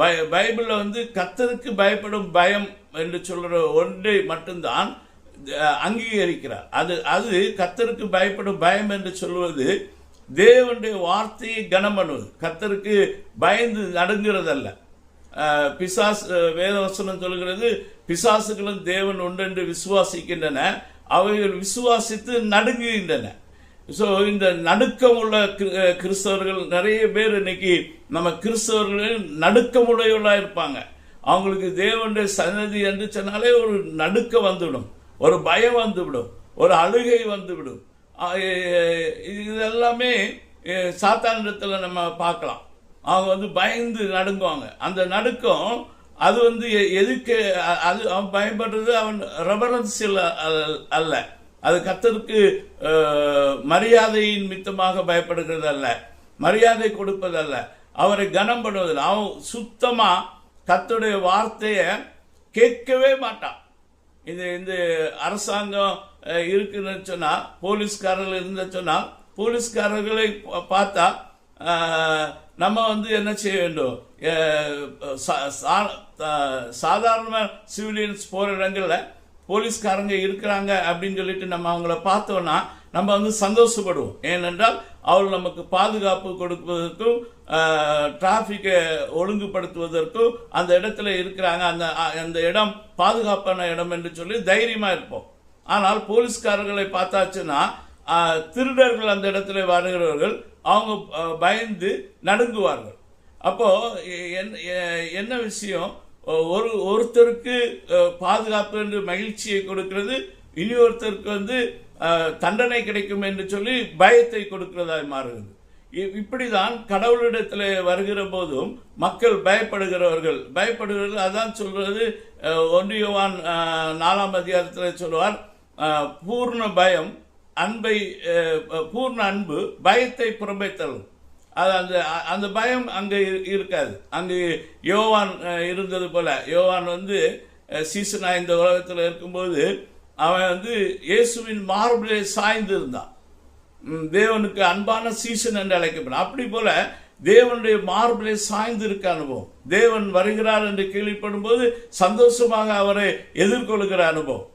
பைபிளில் வந்து கர்த்தருக்கு பயப்படும் பயம் என்று சொல்கிற ஒன்றை மட்டும்தான் அங்கீகரிக்கிறார். அது கர்த்தருக்கு பயப்படும் பயம் என்று சொல்வது தேவனுடைய வார்த்தையை கனம் பண்ணுவது, கர்த்தருக்கு பயந்து நடுங்கிறதல்ல. பிசாசு வேதவசனம் சொல்கிறது, பிசாசுகளும் தேவன் ஒன்றென்று விசுவாசிக்கின்றன, அவைகள் விசுவாசித்து நடுங்குகின்றன. ஸோ இந்த நடுக்கம் உள்ள கிறிஸ்தவர்கள் நிறைய பேர் இன்னைக்கு நம்ம கிறிஸ்தவர்கள் நடுக்கமுடையவர்களாக இருப்பாங்க. அவங்களுக்கு தேவனுடைய சன்னதி என்று சொன்னாலே ஒரு நடுக்கம் வந்துவிடும், ஒரு பயம் வந்துவிடும், ஒரு அழுகை வந்துவிடும். இதெல்லாமே சாத்தானிடத்தில் நம்ம பார்க்கலாம். அவங்க வந்து பயந்து நடுங்குவாங்க. அந்த நடுக்கம் அது வந்து எதுக்கு, அது அவன் பயப்படுறது அவன் ரெவரன்ஸில் அல்ல, அது கர்த்தருக்கு மரியாதையின் மித்தமாக பயப்படுகிறது அல்ல, மரியாதை கொடுப்பதல்ல, அவரை கனம் பண்ணுவதில்லை. அவன் சுத்தமா கர்த்தருடைய வார்த்தையை கேட்கவே மாட்டான். இந்த அரசாங்கம் இருக்குன்னு சொன்னா, போலீஸ்காரர்கள் இருந்த சொன்னா, போலீஸ்காரர்களை பார்த்தா நம்ம வந்து என்ன செய்ய வேண்டும், சாதாரண சிவிலியன்ஸ் போற இடங்கள்ல போலீஸ்காரங்க இருக்கிறாங்க அப்படின்னு சொல்லிட்டு நம்ம அவங்கள பார்த்தோம்னா நம்ம வந்து சந்தோஷப்படுவோம். ஏனென்றால் அவர்கள் நமக்கு பாதுகாப்பு கொடுப்பதற்கும் டிராஃபிக்கை ஒழுங்குபடுத்துவதற்கும் அந்த இடத்துல இருக்கிறாங்க, அந்த இடம் பாதுகாப்பான இடம் என்று சொல்லி தைரியமா இருப்போம். ஆனால் போலீஸ்காரர்களை பார்த்தாச்சுன்னா திருடர்கள் அந்த இடத்துல வருகிறவர்கள் அவங்க பயந்து நடுங்குவார்கள். அப்போ என்ன விஷயம், ஒருத்தருக்கு பாதுகாப்பு என்று மகிழ்ச்சியை கொடுக்கிறது, இனி ஒருத்தருக்கு வந்து தண்டனை கிடைக்கும் என்று சொல்லி பயத்தை கொடுக்கிறதாய் மாறுகிறது. இப்படிதான் கடவுளிடத்தில் வருகிற போதும் மக்கள் பயப்படுகிறவர்கள். அதான் சொல்றது 1 யோவான் 4ஆம் அதிகாரத்தில் சொல்லுவார், பூர்ண பயம் பூர்ண அன்பு பயத்தை புறம்பைத்தள்ளும். அது அந்த பயம் அங்கே இருக்காது. அங்கு யோவான் இருந்தது போல, யோவான் வந்து சீசனா இந்த உலகத்தில் இருக்கும்போது அவன் வந்து இயேசுவின் மார்பிலே சாய்ந்து இருந்தான். தேவனுக்கு அன்பான சீசன் என்று அழைக்கப்படும். அப்படி போல தேவனுடைய மார்பிலே சாய்ந்து இருக்க அனுபவம், தேவன் வருகிறார் என்று கேள்விப்படும் போது சந்தோஷமாக அவரை எதிர்கொள்கிற அனுபவம்.